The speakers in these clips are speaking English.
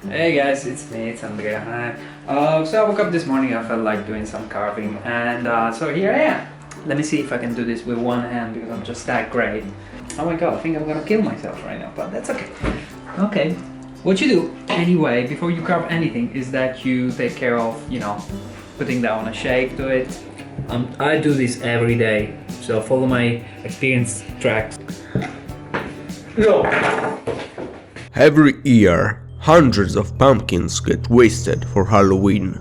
Hey guys, it's me, it's Andrea. So I woke up this morning, I felt like doing some carving, and so here I am. Let me see if I can do this with one hand because I'm just that great. Oh my god, I think I'm gonna kill myself right now, but that's okay. Okay, what you do anyway before you carve anything is that you take care of, putting down a shape to it. I do this every day, so follow my experience tracks. No. Every year, hundreds of pumpkins get wasted for Halloween.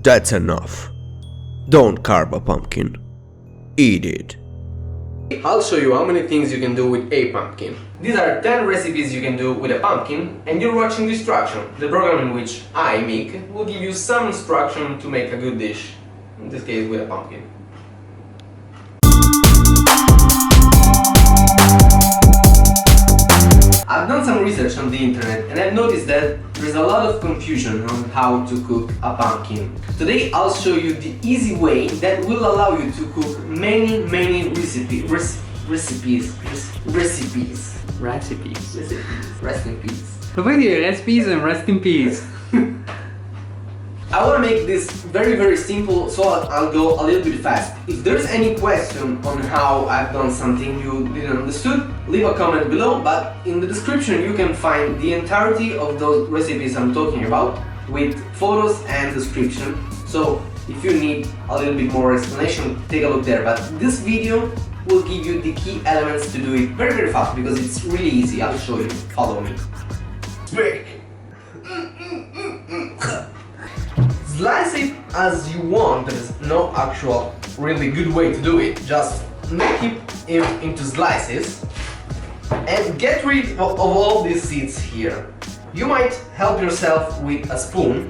That's enough. Don't carve a pumpkin. Eat it. I'll show you how many things you can do with a pumpkin. These are 10 recipes you can do with a pumpkin, and you're watching DISH-TRUCTION, the program in which I, Mick, will give you some instruction to make a good dish, in this case with a pumpkin. I've done some research on the internet and I've noticed that there's a lot of confusion on how to cook a pumpkin. Today I'll show you the easy way that will allow you to cook many recipes. Rest in peace. Recipes and rest in peace. I want to make this very simple, so I'll go a little bit fast. If there's any question on how I've done something you didn't understood, leave a comment below, but in the description you can find the entirety of those recipes I'm talking about with photos and description. So if you need a little bit more explanation, take a look there, but this video will give you the key elements to do it very fast because it's really easy. I'll show you. Follow me. Break. Slice it as you want. There's no actual really good way to do it. Just make it into slices and get rid of all these seeds here. You might help yourself with a spoon.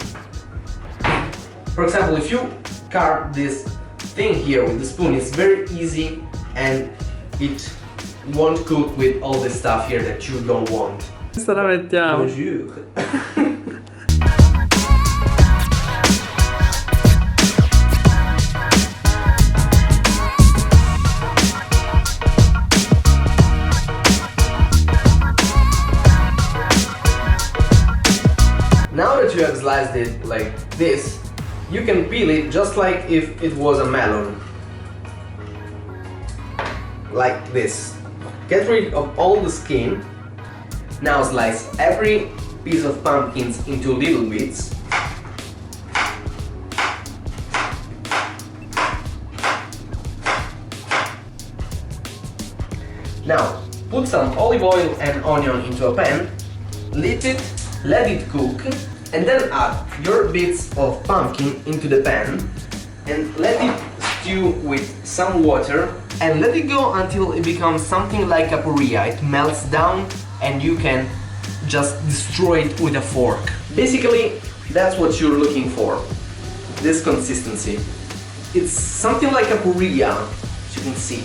For example, if you carve this thing here with the spoon, it's very easy and it won't cook with all the stuff here that you don't want. Questa la mettiamo. Bonjour. Now that you have sliced it like this, you can peel it just like if it was a melon. Like this. Get rid of all the skin. Now slice every piece of pumpkins into little bits. Now put some olive oil and onion into a pan, lit it, let it cook, and then add your bits of pumpkin into the pan and let it stew with some water and let it go until it becomes something like a purea. It melts down and you can just destroy it with a fork. Basically, that's what you're looking for, this consistency. It's something like a purea, as you can see.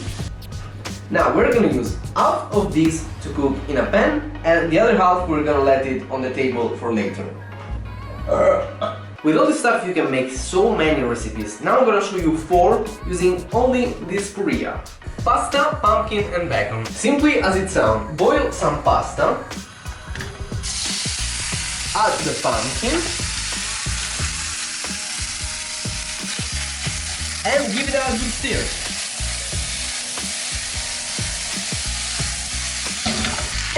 Now we're gonna use half of this to cook in a pan and the other half we're gonna let it on the table for later. With all this stuff you can make so many recipes. Now I'm gonna show you 4 using only this purea. Pasta, pumpkin and bacon. Simply as it sounds, boil some pasta, add the pumpkin and give it a good stir.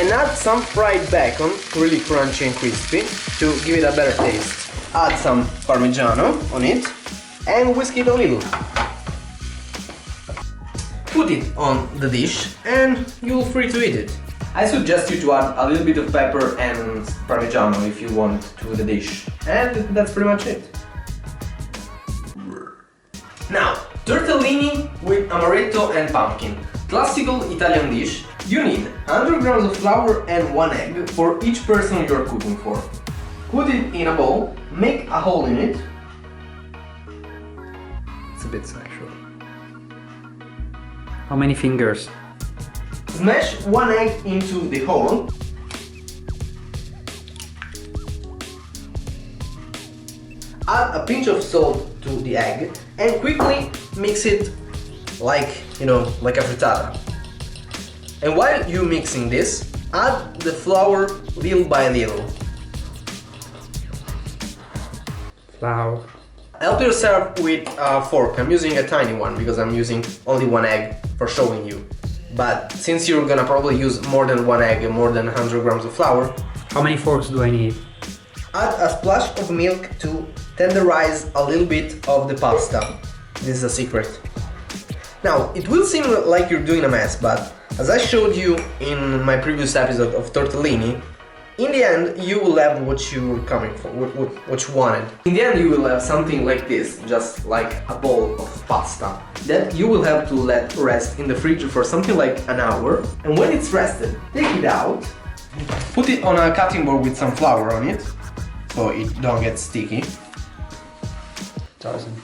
And add some fried bacon, really crunchy and crispy, to give it a better taste. Add some parmigiano on it and whisk it a little. Put it on the dish and you're free to eat it. I suggest you to add a little bit of pepper and parmigiano if you want to the dish. And that's pretty much it. Now, tortellini with amaretto and pumpkin. Classical Italian dish. You need 100 grams of flour and 1 egg for each person you're cooking for. Put it in a bowl, make a hole in it. It's a bit sexual. How many fingers? Smash 1 egg into the hole. Add a pinch of salt to the egg and quickly mix it like a frittata. And while you're mixing this, add the flour little by little. Flour. Help yourself with a fork. I'm using a tiny one because I'm using only one egg for showing you. But since you're gonna probably use more than one egg and more than 100 grams of flour, How many forks do I need? add a splash of milk to tenderize a little bit of the pasta. This is a secret. Now, it will seem like you're doing a mess, but as I showed you in my previous episode of tortellini, in the end you will have what you're coming for, what you wanted. In the end you will have something like this, just like a bowl of pasta that you will have to let rest in the fridge for something like an hour. And when it's rested, take it out, put it on a cutting board with some flour on it, so it don't get sticky. Doesn't.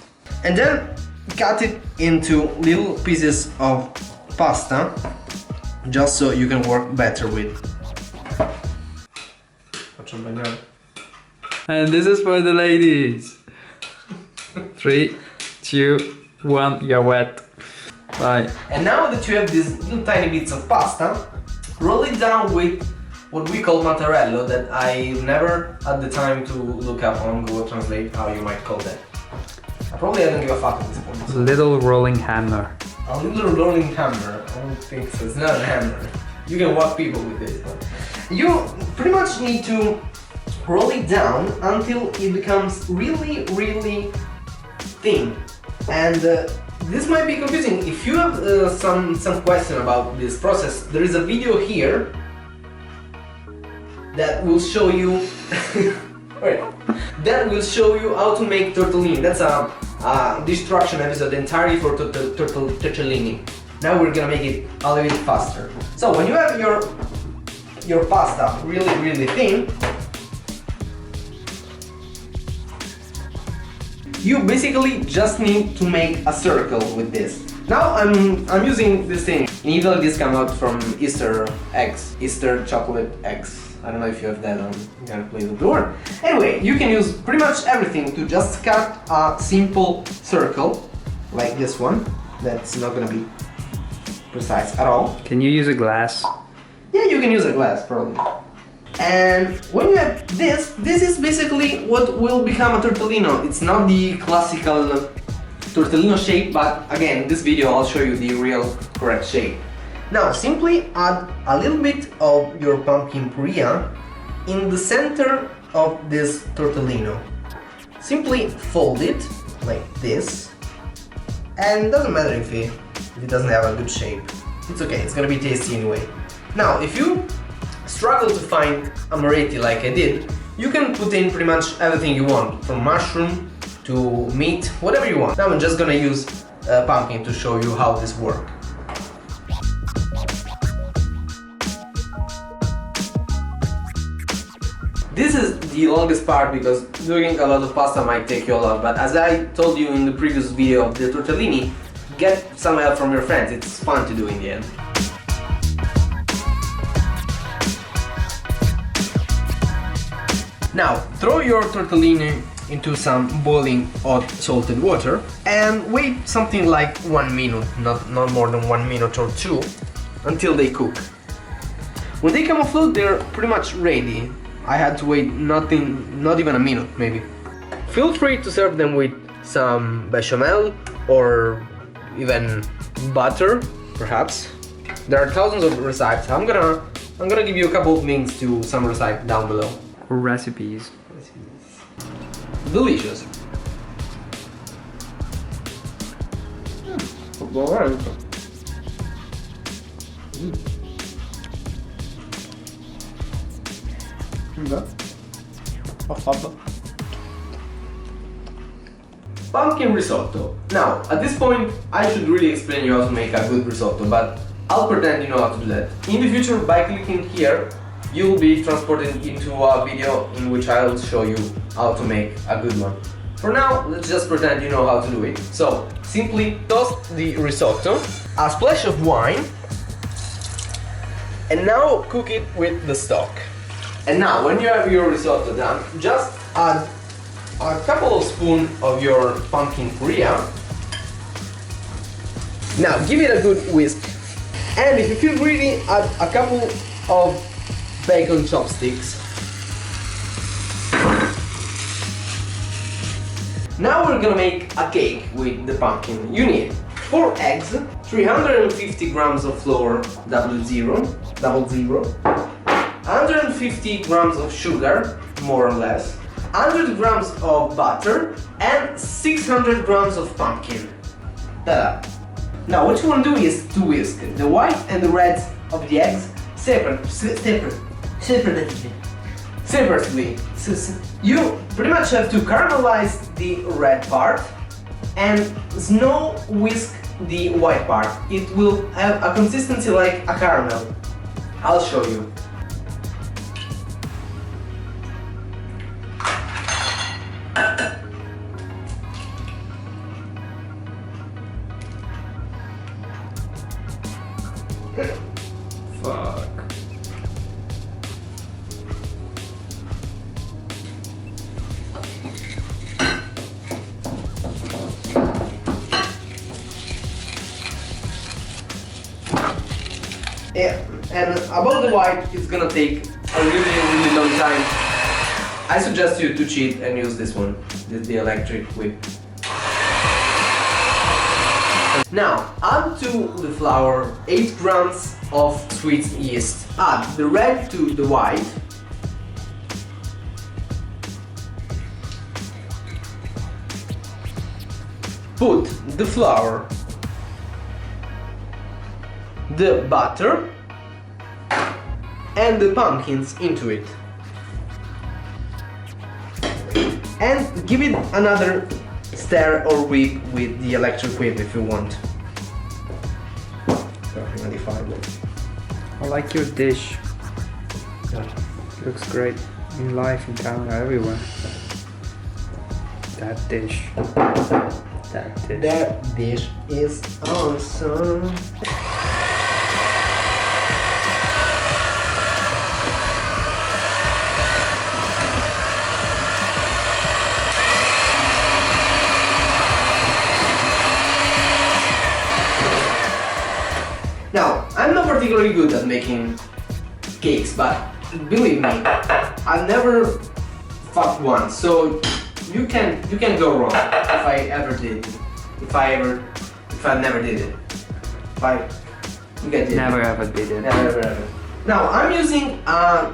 And then cut it into little pieces of pasta, just so you can work better with. And this is for the ladies. 3, 2, 1, you're wet. Bye. And now that you have these little tiny bits of pasta, roll it down with what we call mattarello, that I never had the time to look up on Google Translate how you might call that. I probably don't give a fuck at this point. Little rolling hammer. A little rolling hammer. I don't think so. It's not a hammer. You can whack people with this. But you pretty much need to roll it down until it becomes really, really thin. And this might be confusing. If you have some question about this process, there is a video here that will show you that will show you how to make tortellini. That's a DISH-TRUCTION episode entirely for tortellini. Now we're gonna make it a little bit faster. So when you have your pasta really, really thin, you basically just need to make a circle with this. Now I'm using this thing. In Italy this comes out from Easter eggs, Easter chocolate eggs. I don't know if you have that on your plate of the word. Anyway, you can use pretty much everything to just cut a simple circle, like this one. That's not gonna be precise at all. Can you use a glass? Yeah, you can use a glass probably. And when you have this is basically what will become a tortellino. It's not the classical tortellino shape, but again, in this video I'll show you the real correct shape. Now simply add a little bit of your pumpkin purea in the center of this tortellino. Simply fold it like this, and it doesn't matter if it doesn't have a good shape. It's okay, it's gonna be tasty anyway. Now if you struggle to find a moretti like I did, you can put in pretty much everything you want, from mushroom to meat, whatever you want. Now I'm just gonna use pumpkin to show you how this works. This is the longest part because doing a lot of pasta might take you a lot, but as I told you in the previous video of the tortellini, get some help from your friends, it's fun to do in the end. Now, throw your tortellini into some boiling hot salted water and wait something like 1 minute, not more than 1 minute or 2, until they cook. When they come afloat, they're pretty much ready. I had to wait not even a minute, maybe. Feel free to serve them with some bechamel or even butter, perhaps. There are thousands of recipes. I'm gonna give you a couple of links to some recipes down below. Recipes. Delicious. Pumpkin risotto. Now, at this point, I should really explain you how to make a good risotto, but I'll pretend you know how to do that. In the future, by clicking here, you'll be transported into a video in which I'll show you how to make a good one. For now, let's just pretend you know how to do it. So, simply toast the risotto, a splash of wine, and now cook it with the stock. And now, when you have your risotto done, just add a couple of spoons of your pumpkin purea. Now, give it a good whisk. And if you feel greedy, add a couple of bacon chopsticks. Now we're gonna make a cake with the pumpkin. You need 4 eggs, 350 grams of flour, double zero, 150 grams of sugar, more or less, 100 grams of butter, and 600 grams of pumpkin. Ta-da! Now what you want to do is to whisk the white and the reds of the eggs separately. You pretty much have to caramelize the red part and slow whisk the white part. It will have a consistency like a caramel. I'll show you. Fuck. Yeah, and about the white, it's gonna take a really long time. I suggest you to cheat and use this one, the electric whip. Now, add to the flour 8 grams of sweet yeast. Add the red to the white. Put the flour, the butter, and the pumpkins into it. And give it another stir or whip with the electric whip if you want. I like your dish. Looks great in life, in camera, everywhere. That dish. That dish. That dish is awesome. Now, I'm not particularly good at making cakes, but believe me, I've never fucked one, so you can go wrong if I ever did. If I never did it. You get it. Never ever did it. Never ever. Now, I'm using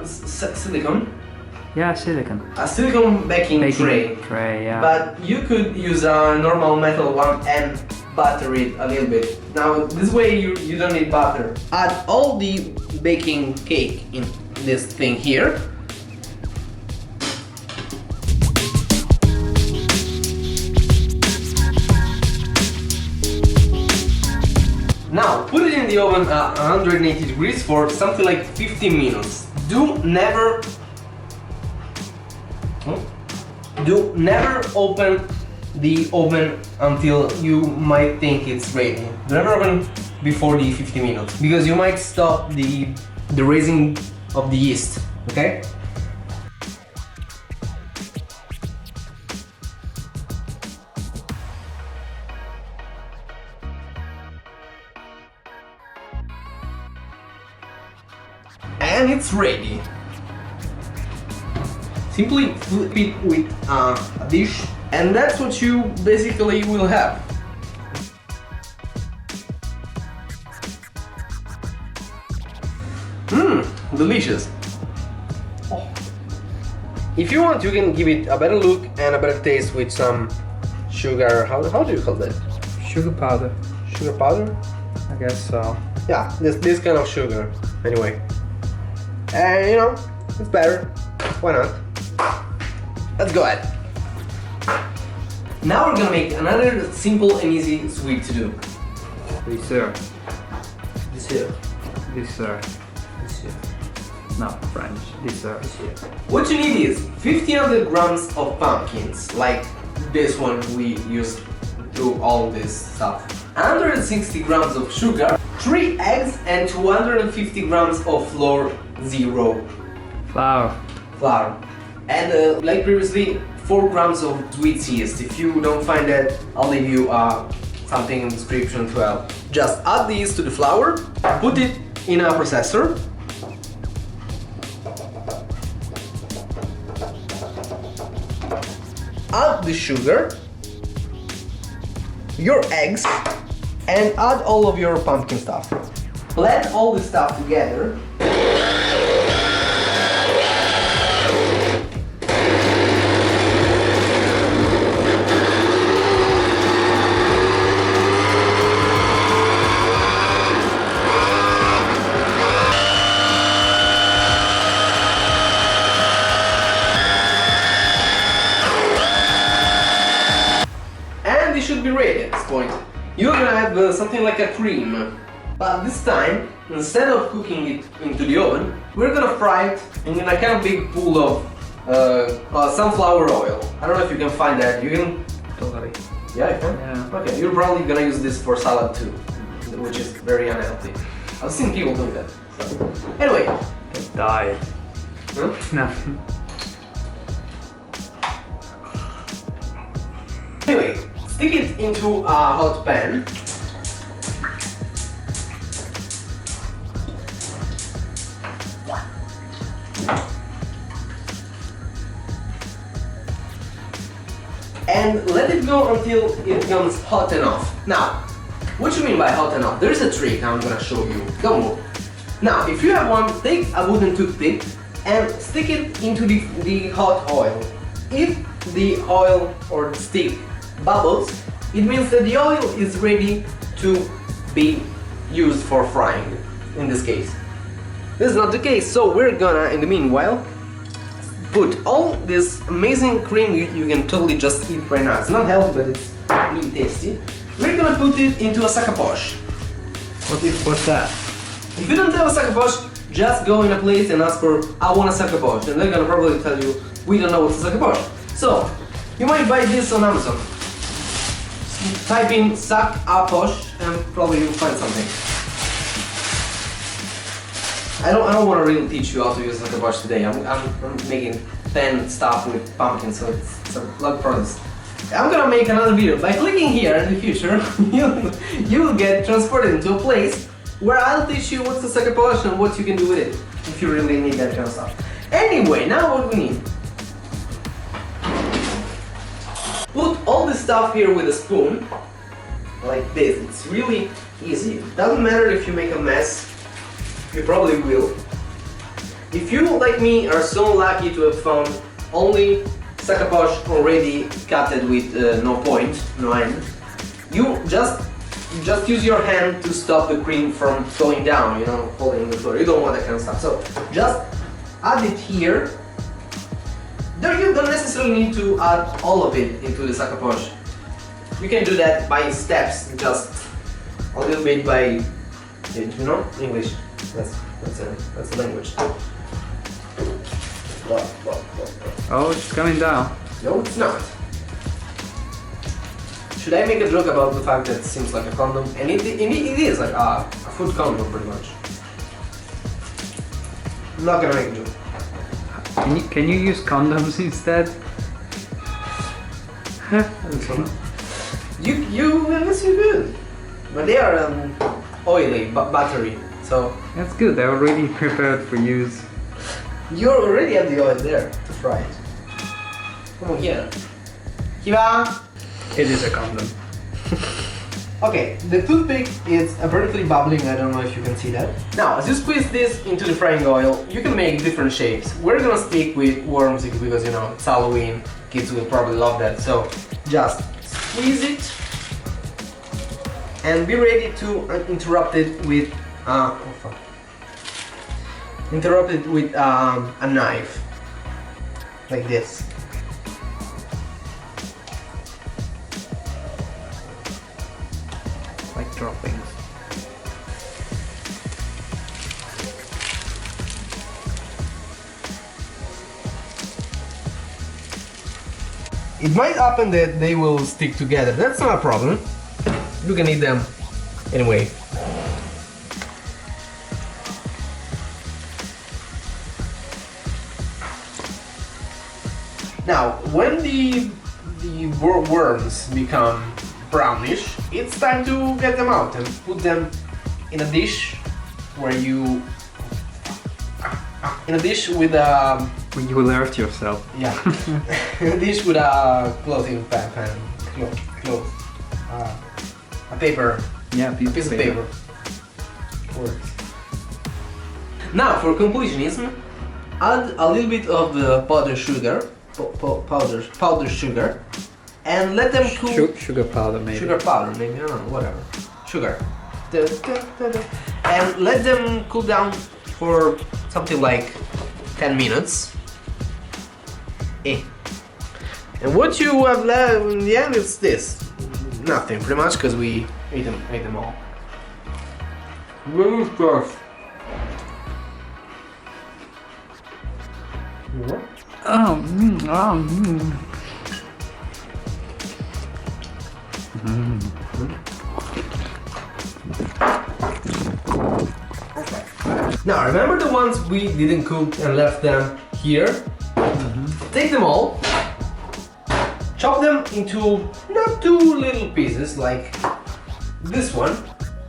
silicone. Yeah, silicone. A silicone baking tray. Yeah. But you could use a normal metal one and butter it a little bit. Now this way you don't need butter. Add all the baking cake in this thing here. Now put it in the oven at 180 degrees for something like 15 minutes. Do never open the oven until you might think it's ready. Never open before the 50 minutes because you might stop the raising of the yeast, okay? And it's ready. Simply flip it with a dish, and that's what you basically will have. Delicious. Oh. If you want, you can give it a better look and a better taste with some sugar. How do you call that? Sugar powder. Sugar powder? I guess so. Yeah, this kind of sugar. Anyway, and you know, it's better. Why not? Let's go ahead. Now we're gonna make another simple and easy sweet to do. Dessert. Dessert. Dessert. Dessert. No, French. Dessert. What you need is 1500 grams of pumpkins, like this one we used to do all this stuff. 160 grams of sugar, 3 eggs, and 250 grams of flour, zero. Flour. And like previously, 4 grams of sweet yeast. If you don't find that, I'll leave you something in the description as well. Just add these to the flour, put it in a processor. Add the sugar, your eggs and add all of your pumpkin stuff. Blend all the stuff together. And it should be ready at this point. You're gonna have something like a cream. But this time, instead of cooking it into the oven, we're gonna fry it in a kind of big pool of sunflower oil. I don't know if you can find that. You can... Totally. Yeah, you can? Yeah. Okay, you're probably gonna use this for salad too, which is very unhealthy. I've seen people doing that. So. Anyway. Diet. Huh? No. Anyway, stick it into a hot pan. And let it go until it becomes hot enough. Now, what you mean by hot enough? There's a trick I'm gonna show you. Don't move. Now, if you have one, take a wooden toothpick and stick it into the hot oil. If the oil or the stick bubbles, it means that the oil is ready to be used for frying, in this case. This is not the case, so we're gonna, in the meanwhile, put all this amazing cream you can totally just eat right now. It's not healthy, but it's really tasty. We're gonna put it into a sac à poche. What's that? If you don't have a sac à poche, just go in a place and ask for, I want a sac à poche, and they're gonna probably tell you, we don't know what's a sac à poche. So, you might buy this on Amazon. Type in sac à poche and probably you'll find something. I don't want to really teach you how to use sac à poche today. I'm making 10 stuff with pumpkin, so it's a lot of process. I'm gonna make another video. By clicking here in the future, you'll get transported into a place where I'll teach you what's a sac à poche and what you can do with it, if you really need that kind of stuff. Anyway, now what we need. Put all this stuff here with a spoon, like this. It's really easy. It doesn't matter if you make a mess, you probably will. If you, like me, are so lucky to have found only sac à poche already cutted with no point, no end, you just use your hand to stop the cream from going down, you know, holding the floor. You don't want that kind of stuff. So just add it here. You don't necessarily need to add all of it into the sac à poche. You can do that by steps, just a little bit by, you know, English. That's the language. Oh, it's coming down. No, it's not. Should I make a joke about the fact that it seems like a condom? And it is like a food condom, pretty much. I'm not gonna make a joke. Can you use condoms instead? Yes, you could. But they are oily, battery, so... That's good, they're already prepared for use. You already have the oil there to fry it. Come on here. Kiva! It is a condom. Okay, the toothpick is apparently bubbling, I don't know if you can see that. Now, as you squeeze this into the frying oil, you can make different shapes. We're gonna stick with worms because, you know, it's Halloween, kids will probably love that. So, just squeeze it and be ready to interrupt it with a knife, like this. Like droppings. It might happen that they will stick together. That's not a problem. You can eat them anyway. Now, when the worms become brownish, it's time to get them out and put them in a dish where you... in a dish with a... When you will hurt yourself. Yeah. In a dish with a clothing pan, a paper. Yeah, A piece of paper. Works. Now for completionism, add a little bit of the powdered sugar, powdered sugar, and let them cool. Sugar powder, maybe. Sugar powder, maybe, I don't know, whatever. Sugar. And let them cool down for something like 10 minutes. And what you have left in the end is this. Nothing, pretty much, because we ate them all. Very fast. Now remember the ones we didn't cook and left them here? Take them all, chop them into not too little pieces like this one,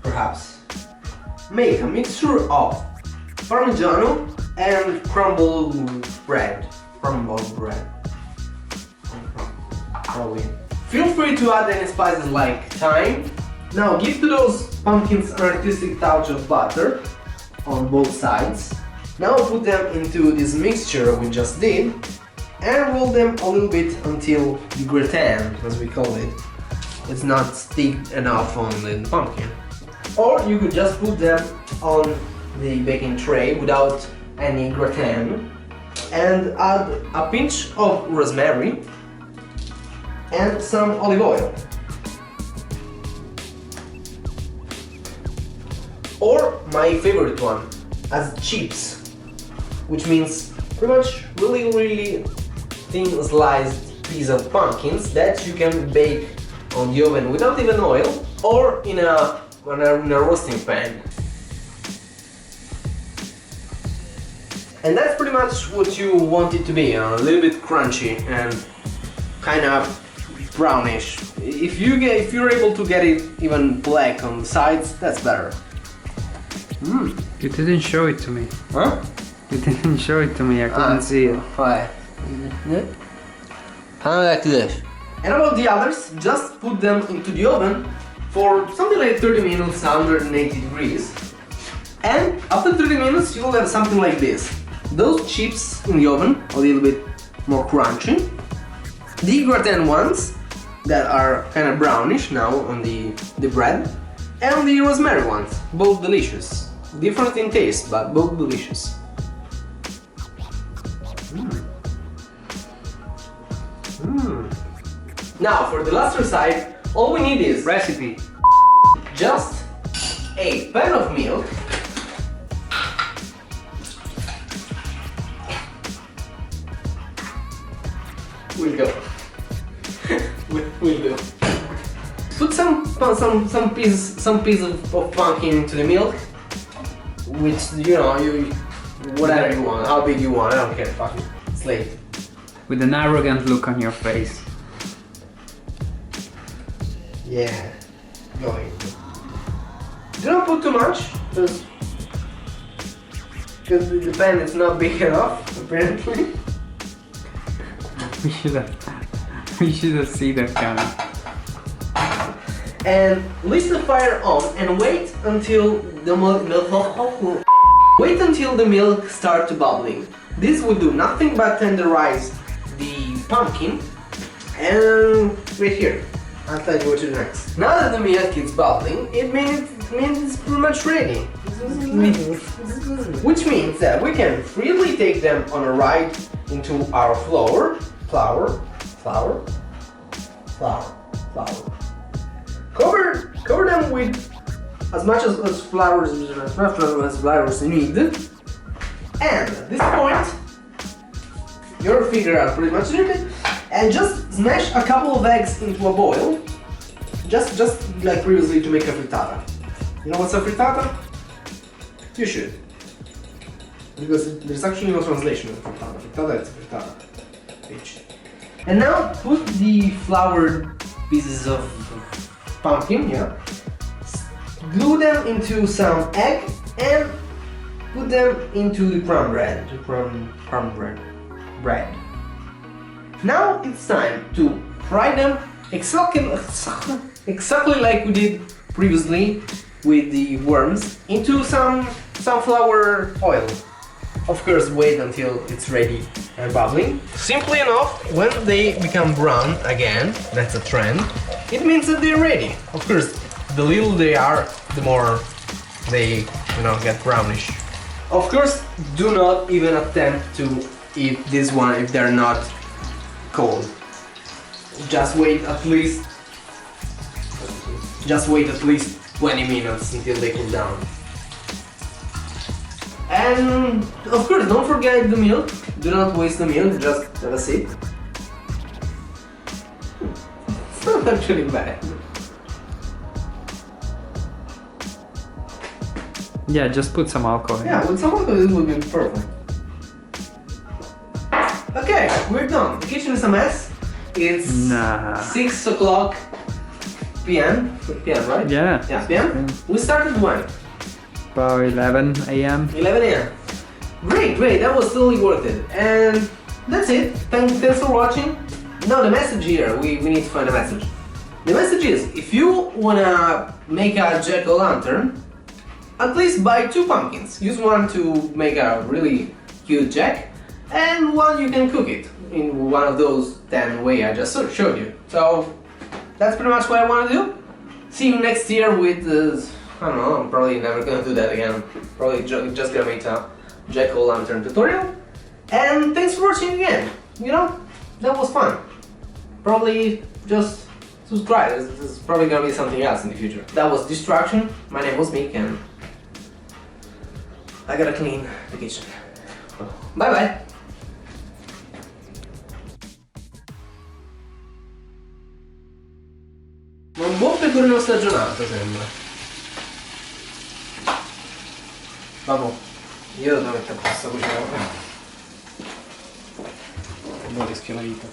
perhaps. Make a mixture of parmigiano and crumbled bread. Probably. Feel free to add any spices like thyme. Now give to those pumpkins an artistic touch of butter on both sides. Now put them into this mixture we just did and roll them a little bit until the gratin, as we call it, is not stick enough on the pumpkin. Or you could just put them on the baking tray without any gratin and add a pinch of rosemary and some olive oil. Or my favorite one, as chips, which means pretty much really thin sliced piece of pumpkins that you can bake on the oven without even oil or in a roasting pan. And that's pretty much what you want it to be, a little bit crunchy and kind of brownish. If you're able to get it even black on the sides, that's better. You didn't show it to me. Huh? You didn't show it to me, I couldn't see it. Why? Kind of like this. And about the others, just put them into the oven for something like 30 minutes, 180 degrees. And after 30 minutes, you will have something like this. Those chips in the oven, a little bit more crunchy. The gratin ones, that are kind of brownish now on the bread. And the rosemary ones, both delicious. Different in taste, but both delicious. Now for the last side, all we need is Recipe. just a pan of milk, will go. will do. Put some piece of pumpkin into the milk, which you whatever you want, how big you want, I don't care, fuck it, it's late. With an arrogant look on your face. Yeah, going. Do not put too much, because the pan is not big enough, apparently. We should have seen that coming. And leave the fire on and wait until the milk starts to bubbling. This will do nothing but tenderize the pumpkin. And wait here, I'll tell you what to do next. Now that the milk is bubbling, it means it's pretty much ready. Which means that we can freely take them on a ride into our flour. Cover them with as much as flour as you need. And at this point, your figure out pretty much it. And just smash a couple of eggs into a boil. Just like previously to make a frittata. You know what's a frittata? You should. Because there's actually no translation of frittata. Frittata is frittata. And now put the floured pieces of pumpkin, glue them into some egg and put them into the crumb bread. Now it's time to fry them exactly exactly like we did previously with the worms, into some sunflower oil. Of course, wait until it's ready and bubbling. Simply enough, when they become brown again, that's a trend, it means that they're ready. Of course, the little they are, the more they, get brownish. Of course, do not even attempt to eat this one if they're not cold. Just wait at least 20 minutes until they cool down. And of course, don't forget the milk. Do not waste the milk, just have a sip. It's not actually bad. Yeah, just put some alcohol in. Yeah, with some alcohol it would be perfect. Okay, we're done. The kitchen is a mess. It's 6 o'clock p.m. p.m., right? Yeah. Yeah, p.m. We started when? About 11 a.m. 11 a.m. Great, that was totally worth it. And that's it. Thanks for watching. Now the message here, we need to find a message. The message is, if you wanna make a jack-o'-lantern, at least buy 2 pumpkins. Use one to make a really cute jack, and one you can cook it in one of those 10 ways I just showed you. So that's pretty much what I want to do. See you next year with, I don't know, I'm probably never gonna do that again. Probably just gonna make a jack-o'-lantern tutorial. And thanks for watching again. That was fun. Probably just subscribe. This is probably gonna be something else in the future. That was DISH-TRUCTION. My name was Mick, and I gotta clean the kitchen. Bye bye. Un buon pecorino stagionato sembra. Vabbè, io devo mettere a posto cucina. Non rischio la vita.